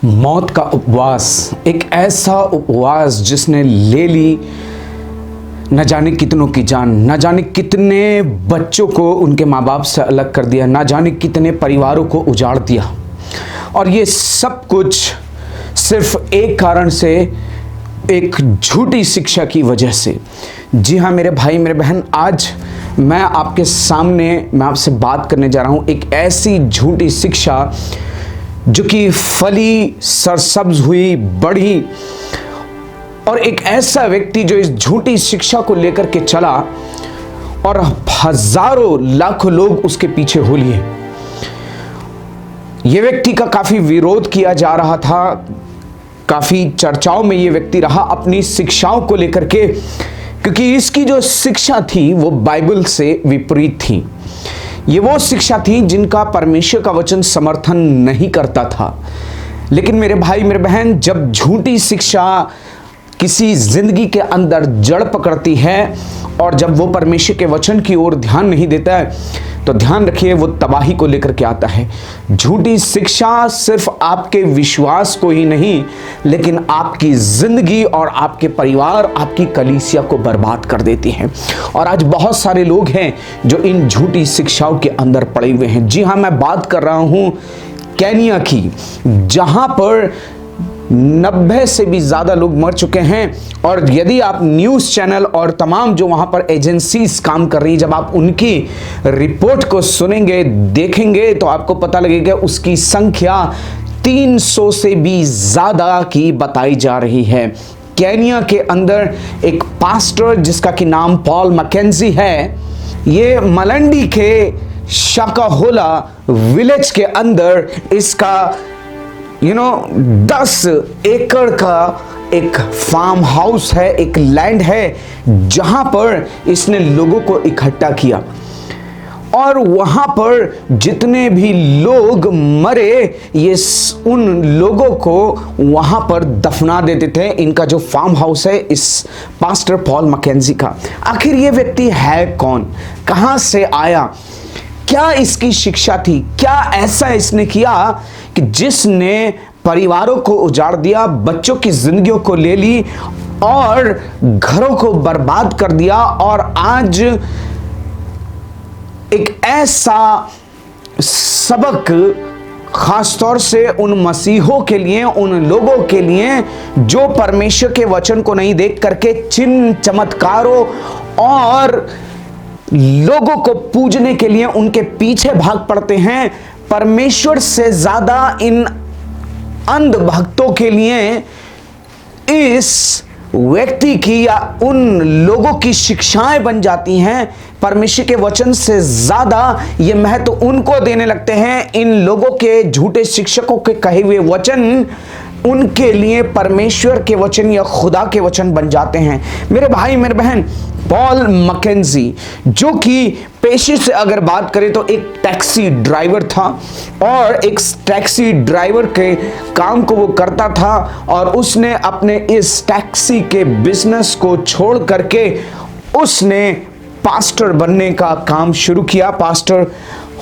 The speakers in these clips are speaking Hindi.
मौत का उपवास, एक ऐसा उपवास जिसने ले ली न जाने कितनों की जान, न जाने कितने बच्चों को उनके माँ बाप से अलग कर दिया, न जाने कितने परिवारों को उजाड़ दिया। और ये सब कुछ सिर्फ एक कारण से, एक झूठी शिक्षा की वजह से। जी हाँ मेरे भाई मेरे बहन, आज मैं आपके सामने मैं आपसे बात करने जा रहा हूँ एक ऐसी झूठी शिक्षा जो कि फली, सरसब्ज हुई, बढ़ी, और एक ऐसा व्यक्ति जो इस झूठी शिक्षा को लेकर के चला और हजारों लाखों लोग उसके पीछे हो लिए। यह व्यक्ति का काफी विरोध किया जा रहा था, काफी चर्चाओं में यह व्यक्ति रहा अपनी शिक्षाओं को लेकर के, क्योंकि इसकी जो शिक्षा थी वो बाइबल से विपरीत थी। ये वो शिक्षा थी जिनका परमेश्वर का वचन समर्थन नहीं करता था। लेकिन मेरे भाई मेरे बहन, जब झूठी शिक्षा किसी जिंदगी के अंदर जड़ पकड़ती है और जब वो परमेश्वर के वचन की ओर ध्यान नहीं देता है, तो ध्यान रखिए वो तबाही को लेकर के आता है। झूठी शिक्षा सिर्फ आपके विश्वास को ही नहीं, लेकिन आपकी जिंदगी और आपके परिवार, आपकी कलीसिया को बर्बाद कर देती है। और आज बहुत सारे लोग हैं जो इन झूठी शिक्षाओं के अंदर पड़े हुए हैं। जी हाँ, मैं बात कर रहा हूं केन्या की, जहां पर 90 से भी ज्यादा लोग मर चुके हैं। और यदि आप न्यूज़ चैनल और तमाम जो वहां पर एजेंसीज काम कर रही, जब आप उनकी रिपोर्ट को सुनेंगे, देखेंगे, तो आपको पता लगेगा उसकी संख्या 300 से भी ज्यादा की बताई जा रही है। केन्या के अंदर एक पास्टर जिसका कि नाम पॉल मैकेंजी है, ये मलंडी के शाकाहोला विलेज के अंदर इसका 10 एकड़ का एक फार्म हाउस है, एक लैंड है, जहां पर इसने लोगों को इकट्ठा किया। और वहां पर जितने भी लोग मरे, ये उन लोगों को वहां पर दफना देते थे। इनका जो फार्म हाउस है इस पास्टर पॉल मैकेंजी का। आखिर ये व्यक्ति है कौन, कहां से आया, क्या इसकी शिक्षा थी, क्या ऐसा इसने किया कि जिसने परिवारों को उजाड़ दिया, बच्चों की जिंदगियों को ले ली और घरों को बर्बाद कर दिया। और आज एक ऐसा सबक खासतौर से उन मसीहों के लिए, उन लोगों के लिए जो परमेश्वर के वचन को नहीं देख करके चिन्ह चमत्कारों और लोगों को पूजने के लिए उनके पीछे भाग पड़ते हैं। परमेश्वर से ज्यादा इन अंध भक्तों के लिए इस व्यक्ति की या उन लोगों की शिक्षाएं बन जाती हैं। परमेश्वर के वचन से ज्यादा ये महत्व उनको देने लगते हैं। इन लोगों के झूठे शिक्षकों के कहे हुए वचन उनके लिए परमेश्वर के वचन या खुदा के वचन बन जाते हैं। मेरे भाई मेरे बहन, पॉल मैकेंजी जो कि पेशे से अगर बात करें तो एक टैक्सी ड्राइवर था, और एक टैक्सी ड्राइवर के काम को वो करता था। और उसने अपने इस टैक्सी के बिजनेस को छोड़ करके उसने पास्टर बनने का काम शुरू किया, पास्टर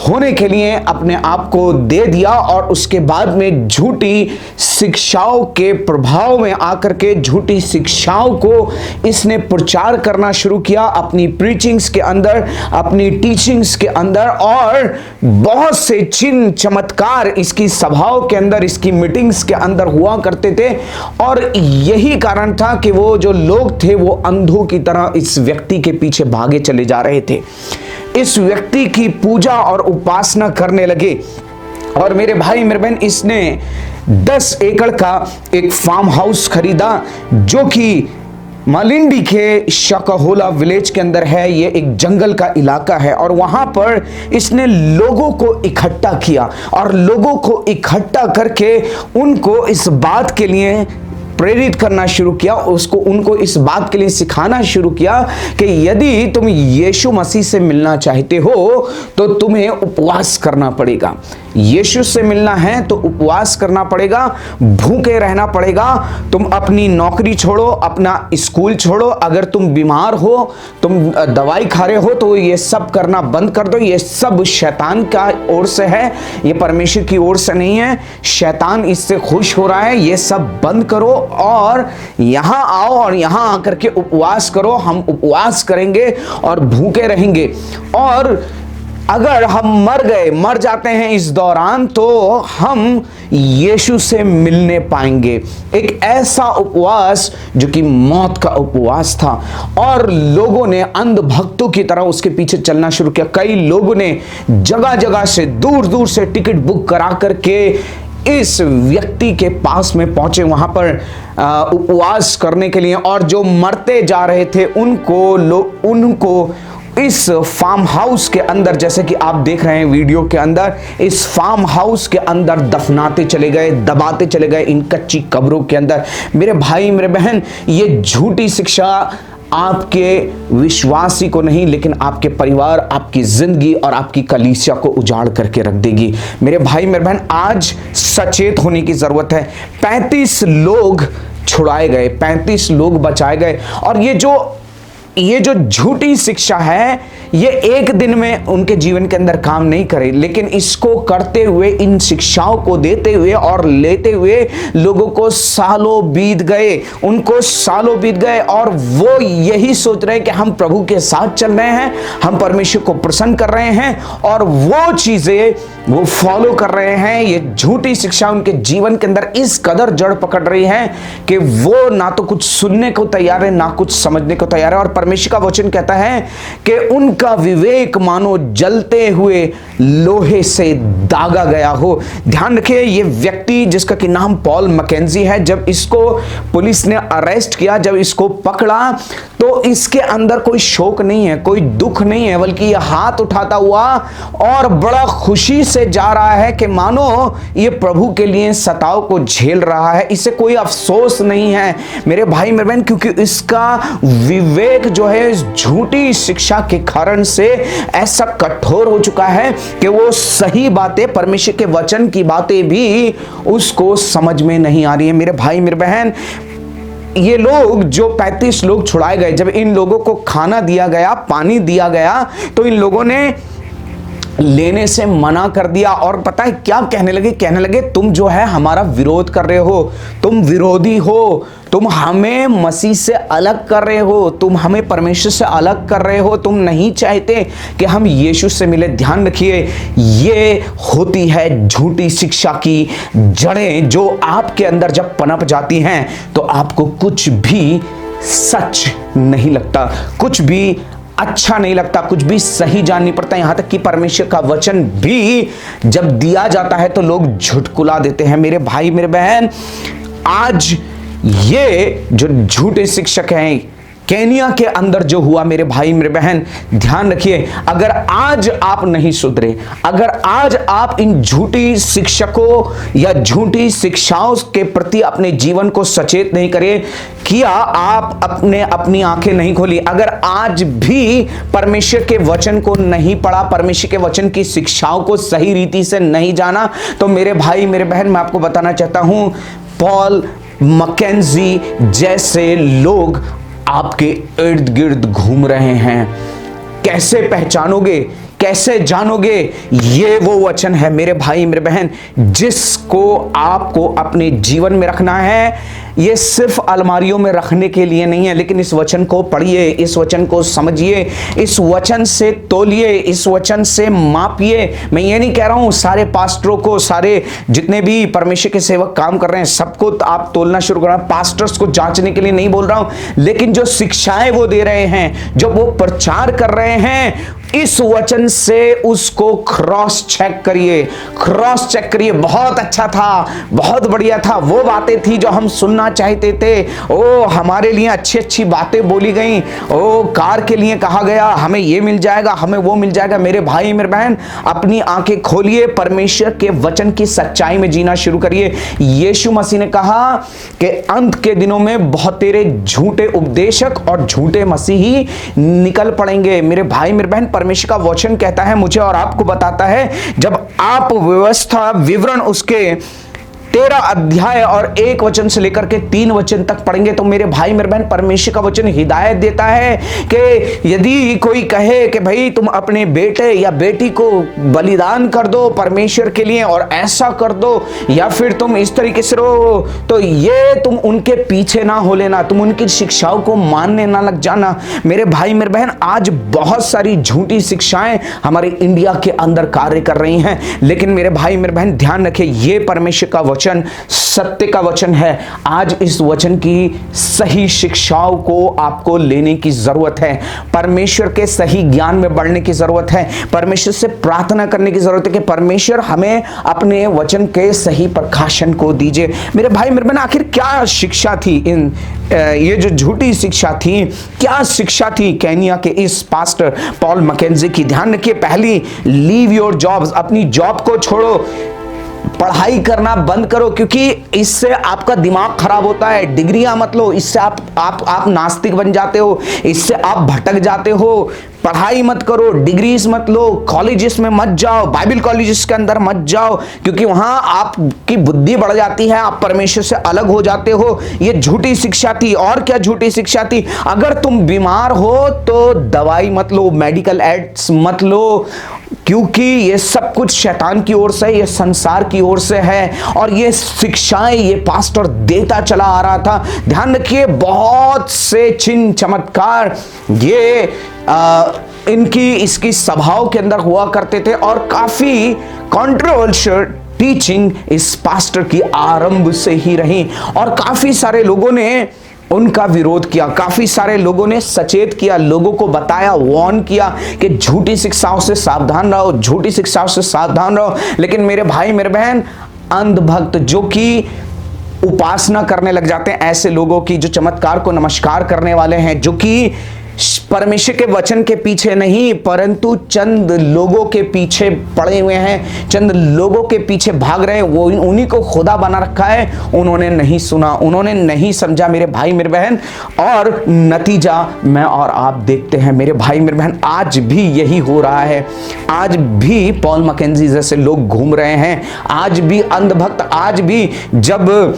होने के लिए अपने आप को दे दिया। और उसके बाद में झूठी शिक्षाओं के प्रभाव में आकर के झूठी शिक्षाओं को इसने प्रचार करना शुरू किया अपनी प्रीचिंग्स के अंदर, अपनी टीचिंग्स के अंदर। और बहुत से चिन्ह चमत्कार इसकी सभाओं के अंदर, इसकी मीटिंग्स के अंदर हुआ करते थे। और यही कारण था कि वो जो लोग थे वो अंधों की तरह इस व्यक्ति के पीछे भागे चले जा रहे थे, इस व्यक्ति की पूजा और उपासना करने लगे। और मेरे भाई मेरे बहन, इसने 10 एकड़ का एक फार्म हाउस खरीदा जो कि मलिंडी के शाकाहोला विलेज के अंदर है। ये एक जंगल का इलाका है। और वहां पर इसने लोगों को इकट्ठा किया और लोगों को इकट्ठा करके उनको इस बात के लिए प्रेरित करना शुरू किया, उनको इस बात के लिए सिखाना शुरू किया कि यदि तुम यीशु मसीह से मिलना चाहते हो तो तुम्हें उपवास करना पड़ेगा। यीशु से मिलना है तो उपवास करना पड़ेगा, भूखे रहना पड़ेगा। तुम अपनी नौकरी छोड़ो, अपना स्कूल छोड़ो, अगर तुम बीमार हो, तुम दवाई खा रहे हो, तो ये सब करना बंद कर दो। ये सब शैतान का ओर से है, ये परमेश्वर की ओर से नहीं है। शैतान इससे खुश हो रहा है। ये सब बंद करो और यहां आओ और यहां आकर के उपवास करो। हम उपवास करेंगे और भूखे रहेंगे। और अगर हम मर जाते हैं इस दौरान, तो हम यीशु से मिलने पाएंगे। एक ऐसा उपवास जो कि मौत का उपवास था, और लोगों ने अंधभक्तों की तरह उसके पीछे चलना शुरू किया। कई लोगों ने जगह जगह से, दूर दूर से टिकट बुक करा करके इस व्यक्ति के पास में पहुंचे, वहां पर उपवास करने के लिए। और जो मरते जा रहे थे उनको इस फार्म हाउस के अंदर, जैसे कि आप देख रहे हैं वीडियो के अंदर, इस फार्म हाउस के अंदर दफनाते चले गए, दबाते चले गए इन कच्ची कब्रों के अंदर। मेरे भाई मेरे बहन, ये झूठी शिक्षा आपके विश्वासी को नहीं, लेकिन आपके परिवार, आपकी जिंदगी और आपकी कलीसिया को उजाड़ करके रख देगी। मेरे भाई मेरे बहन, आज सचेत होने की जरूरत है। 35 लोग छुड़ाए गए, 35 लोग बचाए गए। और ये जो झूठी शिक्षा है, ये एक दिन में उनके जीवन के अंदर काम नहीं करे, लेकिन इसको करते हुए, इन शिक्षाओं को देते हुए और लेते हुए लोगों को सालों बीत गए, उनको सालों बीत गए। और वो यही सोच रहे हैं कि हम प्रभु के साथ चल रहे हैं, हम परमेश्वर को प्रसन्न कर रहे हैं, और वो चीजें वो फॉलो कर रहे हैं। ये झूठी शिक्षा उनके जीवन के अंदर इस कदर जड़ पकड़ रही है कि वो ना तो कुछ सुनने को तैयार है, ना कुछ समझने को तैयार है। और परमेश्वर का वचन कहता है कि उनका विवेक मानो जलते हुए लोहे से दागा गया हो। ध्यान रखिए, ये व्यक्ति जिसका कि नाम पॉल मैकेंजी है, जब इसको पुलिस ने अरेस्ट किया, जब इसको पकड़ा, तो इसके अंदर कोई शोक नहीं है, कोई दुख नहीं है, बल्कि ये हाथ उठाता हुआ और बड़ा खुशी से जा रहा है कि मानो ये प्रभु के लिए सताव को झेल रहा है। इसे कोई अफसोस नहीं है मेरे भाई मेरे बहन, क्योंकि इसका विवेक जो है इस झूठी शिक्षा के कारण से ऐसा कठोर हो चुका है कि वो सही बातें, परमेश्वर के वचन की बातें भी उसको समझ में नहीं आ रही है। मेरे भाई मेरे बहन, ये लोग जो 35 लोग छुड़ाए गए, जब इन लोगों को खाना दिया गया, पानी दिया गया, तो इन लोगों ने लेने से मना कर दिया। और पता है क्या कहने लगे, तुम जो है हमारा विरोध कर रहे हो, तुम विरोधी हो, तुम हमें मसीह से अलग कर रहे हो, तुम हमें परमेश्वर से अलग कर रहे हो, तुम नहीं चाहते कि हम यीशु से मिले। ध्यान रखिए, ये होती है झूठी शिक्षा की जड़ें, जो आपके अंदर जब पनप जाती हैं तो आपको कुछ भी सच नहीं लगता, कुछ भी अच्छा नहीं लगता, कुछ भी सही जान नहीं पड़ता। यहां तक कि परमेश्वर का वचन भी जब दिया जाता है तो लोग झुटकुला देते हैं। मेरे भाई मेरे बहन, आज ये जो झूठे शिक्षक हैं, केनिया के अंदर जो हुआ मेरे भाई मेरे बहन, ध्यान रखिए, अगर आज आप नहीं सुधरे, अगर आज आप इन झूठी शिक्षकों या झूठी शिक्षाओं के प्रति अपने जीवन को सचेत नहीं करें, किया आप अपनी आंखें नहीं खोली, अगर आज भी परमेश्वर के वचन को नहीं पढ़ा, परमेश्वर के वचन की शिक्षाओं को सही रीति से नहीं जाना, तो मेरे भाई मेरे बहन, मैं आपको बताना चाहता हूं, पॉल मैकेंजी जैसे लोग आपके इर्द गिर्द घूम रहे हैं। कैसे पहचानोगे, कैसे जानोगे? ये वो वचन है मेरे भाई मेरे बहन, जिसको आपको अपने जीवन में रखना है। ये सिर्फ अलमारियों में रखने के लिए नहीं है, लेकिन इस वचन को पढ़िए, इस वचन को समझिए, इस वचन से तोलिए, इस वचन से मापिए। मैं ये नहीं कह रहा हूं सारे पास्टरों को, सारे जितने भी परमेश्वर के सेवक काम कर रहे हैं सबको आप तोलना शुरू करें, पास्टर्स को जांचने के लिए नहीं बोल रहा हूं, लेकिन जो शिक्षाएं वो दे रहे हैं, जो वो प्रचार कर रहे हैं, इस वचन से उसको क्रॉस चेक करिए, क्रॉस चेक करिए। बहुत अच्छा था, बहुत बढ़िया था, वो बातें थी जो हम सुनना चाहते थे, ओ हमारे लिए अच्छी अच्छी बातें बोली गई, ओ कार के लिए कहा गया, हमें ये मिल जाएगा, हमें वो मिल जाएगा। मेरे भाई मेरे बहन, अपनी आंखें खोलिए, परमेश्वर के वचन की सच्चाई में जीना शुरू करिए। यीशु मसीह ने कहा कि अंत के दिनों में बहुतेरे झूठे उपदेशक और झूठे मसीही निकल पड़ेंगे। मेरे भाई मेरे बहन, परमेश्वर का वचन कहता है, मुझे और आपको बताता है, जब आप व्यवस्था विवरण उसके 13 अध्याय और 1 वचन से लेकर के 3 वचन तक पढ़ेंगे तो मेरे भाई मेरे बहन, परमेश्वर का वचन हिदायत देता है कि यदि कोई कहे कि भाई तुम अपने बेटे या बेटी को बलिदान कर दो परमेश्वर के लिए और ऐसा कर दो, या फिर तुम इस तरीके से रहो, तो ये तुम उनके पीछे ना हो लेना, तुम उनकी शिक्षाओं को मानने ना लग जाना। मेरे भाई मेरे बहन, आज बहुत सारी झूठी शिक्षाएं हमारे इंडिया के अंदर कार्य कर रही हैं, लेकिन मेरे भाई मेरे बहन ध्यान रखें, ये परमेश्वर का वचन सत्य का वचन है। आज इस वचन की सही शिक्षाओं को आपको लेने की जरूरत है, परमेश्वर के सही ज्ञान में बढ़ने की जरूरत है, परमेश्वर से प्रार्थना करने की जरूरत है कि परमेश्वर हमें अपने वचन के सही प्रकाशन को दीजिए। मेरे भाई मेरे बहन, आखिर क्या शिक्षा थी इन ये जो झूठी शिक्षा थी, क्या शिक्षा थी केन्या के इस पास्टर पॉल मैकेंजी की? ध्यान रखिए, पहली, लीव योर जॉब्स, अपनी जॉब को छोड़ो, पढ़ाई करना बंद करो, क्योंकि इससे आपका दिमाग खराब होता है। डिग्रियां मत लो, इससे आप नास्तिक बन जाते हो, इससे आप भटक जाते हो। पढ़ाई मत करो, डिग्रीज मत लो, कॉलेजेस में मत जाओ, बाइबल कॉलेजेस के अंदर मत जाओ, क्योंकि वहां आपकी बुद्धि बढ़ जाती है, आप परमेश्वर से अलग हो जाते हो। ये झूठी शिक्षा थी। और क्या झूठी शिक्षा थी? अगर तुम बीमार हो तो दवाई मत लो, मेडिकल एड्स मत लो, क्योंकि ये सब कुछ शैतान की ओर से, ये संसार की ओर से है। और ये शिक्षाएं ये पास्टर देता चला आ रहा था। ध्यान रखिए, बहुत से चिन्ह चमत्कार ये इसकी सभाओं के अंदर हुआ करते थे, और काफी कंट्रोवर्शियल टीचिंग इस पास्टर की आरंभ से ही रही, और काफी सारे लोगों ने उनका विरोध किया, काफी सारे लोगों ने सचेत किया, लोगों को बताया, वार्न किया कि झूठी शिक्षाओं से सावधान रहो, झूठी शिक्षाओं से सावधान रहो। लेकिन मेरे भाई मेरे बहन, अंधभक्त जो कि उपासना करने लग जाते हैं, ऐसे लोगों की, जो चमत्कार को नमस्कार करने वाले हैं, जो कि परमेश्वर के वचन के पीछे नहीं परंतु चंद लोगों के पीछे पड़े हुए हैं, चंद लोगों के पीछे भाग रहे हैं, वो उन्हीं को खुदा बना रखा है। उन्होंने नहीं सुना, उन्होंने नहीं समझा मेरे भाई मेरे बहन, और नतीजा मैं और आप देखते हैं मेरे भाई मेरे बहन। आज भी यही हो रहा है, आज भी पॉल मैकेंजी जैसे लोग घूम रहे हैं, आज भी अंधभक्त, आज भी जब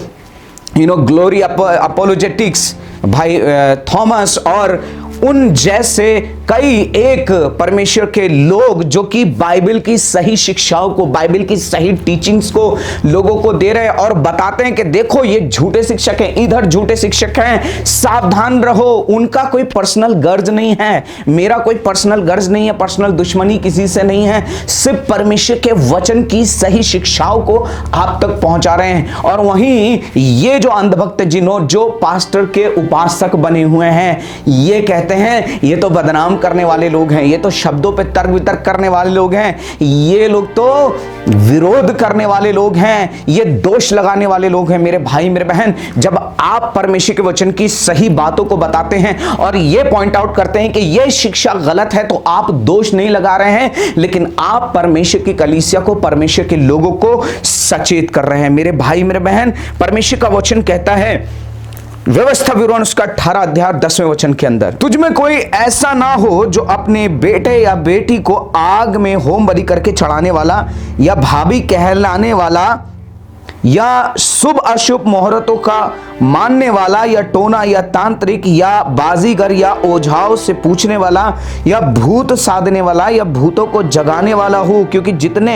ग्लोरी अपोलोजेटिक्स भाई थॉमस और उन जैसे कई एक परमेश्वर के लोग जो कि बाइबल की सही शिक्षाओं को, बाइबल की सही टीचिंग्स को लोगों को दे रहे हैं और बताते हैं कि देखो ये झूठे शिक्षक हैं, इधर झूठे शिक्षक हैं, सावधान रहो। उनका कोई पर्सनल गर्ज नहीं है, मेरा कोई पर्सनल गर्ज नहीं है, पर्सनल दुश्मनी किसी से नहीं है, सिर्फ परमेश्वर के वचन की सही शिक्षाओं को आप तक पहुंचा रहे हैं। और वहीं ये जो अंधभक्त जो पास्टर के उपासक बने हुए हैं, ये कहते हैं ये तो बदनाम करने वाले लोग हैं, ये तो शब्दों पे तर्क वितर्क करने वाले लोग हैं, ये लोग तो विरोध करने वाले लोग हैं, ये दोष लगाने वाले लोग हैं। मेरे भाई मेरे बहन, जब आप परमेश्वर के वचन की सही बातों को बताते हैं और ये पॉइंट आउट करते हैं कि ये शिक्षा गलत है, तो आप दोष नहीं लगा रहे हैं, लेकिन आप परमेश्वर की कलीसिया को, परमेश्वर के लोगों को सचेत कर रहे हैं। मेरे भाई मेरे बहन, परमेश्वर का वचन कहता है व्यवस्था विवरण उसका 18 अध्याय 10वें वचन के अंदर, तुझ में कोई ऐसा ना हो जो अपने बेटे या बेटी को आग में होम बलि करके चढ़ाने वाला, या भाभी कहलाने वाला, या शुभ अशुभ मुहूर्तों का मानने वाला, या टोना या तांत्रिक या बाजीगर या ओझाओं से पूछने वाला, या भूत साधने वाला, या भूतों को जगाने वाला हो, क्योंकि जितने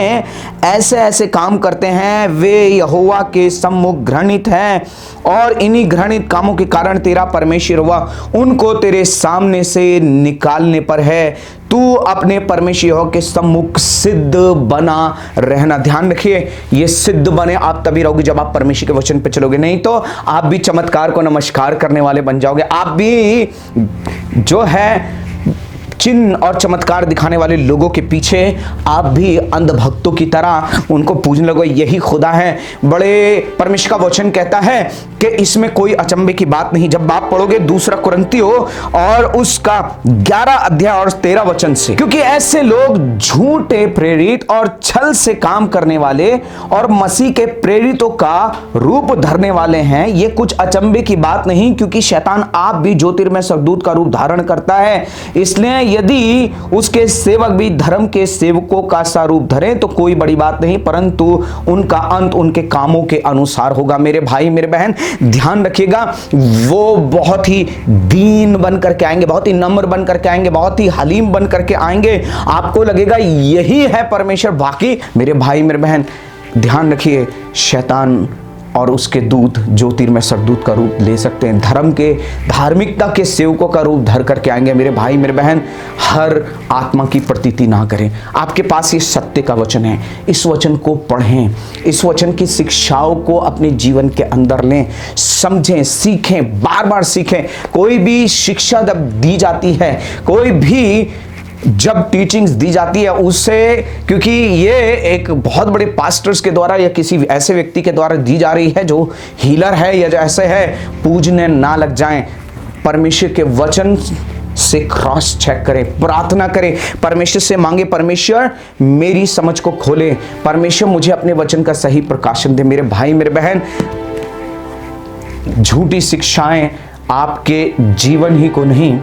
ऐसे ऐसे काम करते हैं वे यहोवा के सम्मुख घृणित हैं, और इन्हीं घृणित कामों के कारण तेरा परमेश्वर हुआ उनको तेरे सामने से निकालने पर है। तू अपने परमेश्वर यहोवा के सम्मुख सिद्ध बना रहना। ध्यान रखिए, ये सिद्ध बने आप तभी रहोगे जब आप परमेश्वर के वचन पे चलोगे, नहीं तो आप भी चमत्कार को नमस्कार करने वाले बन जाओगे। आप भी जो है चिन्ह और चमत्कार दिखाने वाले लोगों के पीछे आप भी अंधभक्तों की तरह उनको पूजने लगो, यही खुदा है। बड़े परमेश्वर का वचन कहता है कि इसमें कोई अचंभे की बात नहीं। जब आप पढ़ोगे 2 कुरिन्थियों और उसका 11 अध्याय और 13 वचन से, क्योंकि ऐसे लोग झूठे प्रेरित और छल से काम करने वाले और मसीह के प्रेरितों का रूप धरने वाले हैं। ये कुछ अचंभे की बात नहीं, क्योंकि शैतान आप भी ज्योतिर्मय स्वर्गदूत का रूप धारण करता है, इसलिए यदि उसके सेवक भी धर्म के सेवकों का सा रूप धरें तो कोई बड़ी बात नहीं, परंतु उनका अंत उनके कामों के अनुसार होगा। मेरे भाई मेरे बहन ध्यान रखिएगा, वो बहुत ही दीन बन करके आएंगे, बहुत ही नम्र बन करके आएंगे, बहुत ही हलीम बन करके आएंगे। आपको लगेगा यही है परमेश्वर। बाकी मेरे भाई मेरे बहन ध्यान रखिए, शैतान और उसके दूत ज्योतिर्मय सरदूत का रूप ले सकते हैं, धर्म के धार्मिकता के सेवकों का रूप धर करके आएंगे। मेरे भाई मेरे बहन हर आत्मा की प्रतीति ना करें। आपके पास ये सत्य का वचन है, इस वचन को पढ़ें, इस वचन की शिक्षाओं को अपने जीवन के अंदर लें, समझें, सीखें, बार बार सीखें। कोई भी शिक्षा जब दी जाती है, कोई भी जब टीचिंग्स दी जाती है उससे, क्योंकि ये एक बहुत बड़े पास्टर्स के द्वारा या किसी ऐसे व्यक्ति के द्वारा दी जा रही है जो हीलर है या जो ऐसे है, पूजने ना लग जाएं। परमेश्वर के वचन से क्रॉस चेक करें, प्रार्थना करें, परमेश्वर से मांगे, परमेश्वर मेरी समझ को खोले, परमेश्वर मुझे अपने वचन का सही प्रकाशन दे। मेरे भाई मेरे बहन, झूठी शिक्षाएं आपके जीवन ही को नहीं,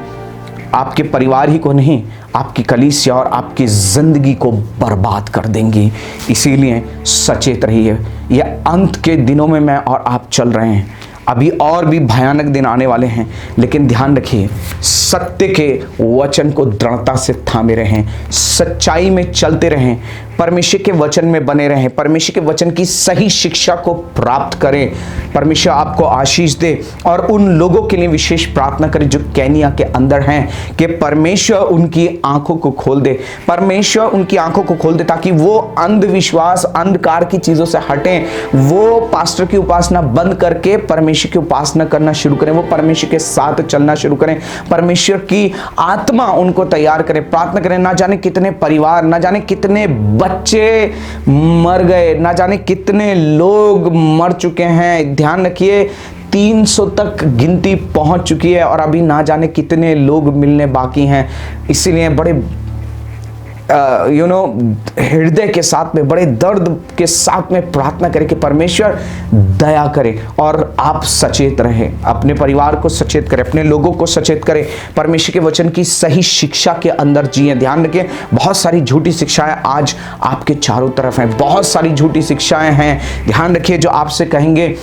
आपके परिवार ही को नहीं, आपकी कलीसिया और आपकी जिंदगी को बर्बाद कर देंगी। इसीलिए सचेत रहिए। यह अंत के दिनों में मैं और आप चल रहे हैं, अभी और भी भयानक दिन आने वाले हैं, लेकिन ध्यान रखिए, सत्य के वचन को दृढ़ता से थामे रहें, सच्चाई में चलते रहें, परमेश्वर के वचन में बने रहें, परमेश्वर के वचन की सही शिक्षा को प्राप्त करें। परमेश्वर आपको आशीष दे। और उन लोगों के लिए विशेष प्रार्थना करें जो केनिया के अंदर हैं, कि परमेश्वर उनकी आंखों को खोल दे, परमेश्वर उनकी आंखों को खोल दे, ताकि वो अंधविश्वास, अंधकार की चीजों से हटें, वो पास्टर की उपासना बंद करके परमेश्वर की उपासना करना शुरू करें, वो परमेश्वर के साथ चलना शुरू करें, परमेश्वर की आत्मा उनको तैयार करे। प्रार्थना करें। ना जाने कितने परिवार, ना जाने कितने बच्चे मर गए, ना जाने कितने लोग मर चुके हैं। ध्यान रखिए, 300 तक गिनती पहुंच चुकी है और अभी ना जाने कितने लोग मिलने बाकी हैं। इसीलिए बड़े हृदय के साथ में, बड़े दर्द के साथ में प्रार्थना करें कि परमेश्वर दया करे और आप सचेत रहें, अपने परिवार को सचेत करें, अपने लोगों को सचेत करें, परमेश्वर के वचन की सही शिक्षा के अंदर जिए। ध्यान रखें, बहुत सारी झूठी शिक्षाएं आज आपके चारों तरफ हैं, बहुत सारी झूठी शिक्षाएं हैं। ध्यान रखिए, जो आपसे कहेंगे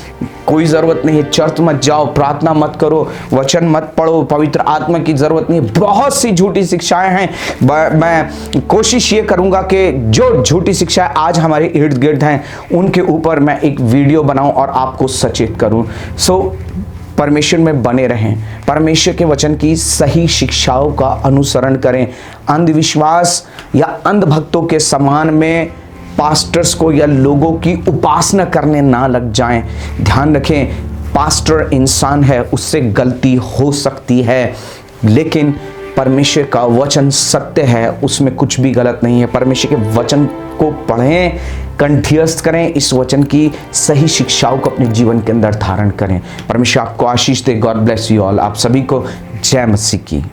कोई जरूरत नहीं है, चर्च मत जाओ, प्रार्थना मत करो, वचन मत पढ़ो, पवित्र आत्मा की जरूरत नहीं है, बहुत सी झूठी शिक्षाएं हैं। मैं कोशिश ये करूंगा कि जो झूठी शिक्षाएं आज हमारे इर्द गिर्द हैं उनके ऊपर मैं एक वीडियो बनाऊं और आपको सचेत करूं। परमेश्वर में बने रहें, परमेश्वर के वचन की सही शिक्षाओं का अनुसरण करें। अंधविश्वास या अंधभक्तों के समान में पास्टर्स को या लोगों की उपासना करने ना लग जाएं। ध्यान रखें, पास्टर इंसान है, उससे गलती हो सकती है, लेकिन परमेश्वर का वचन सत्य है, उसमें कुछ भी गलत नहीं है। परमेश्वर के वचन को पढ़ें, कंठस्थ करें, इस वचन की सही शिक्षाओं को अपने जीवन के अंदर धारण करें। परमेश्वर आपको आशीष दे। God bless you all. आप सभी को जय मसीह की।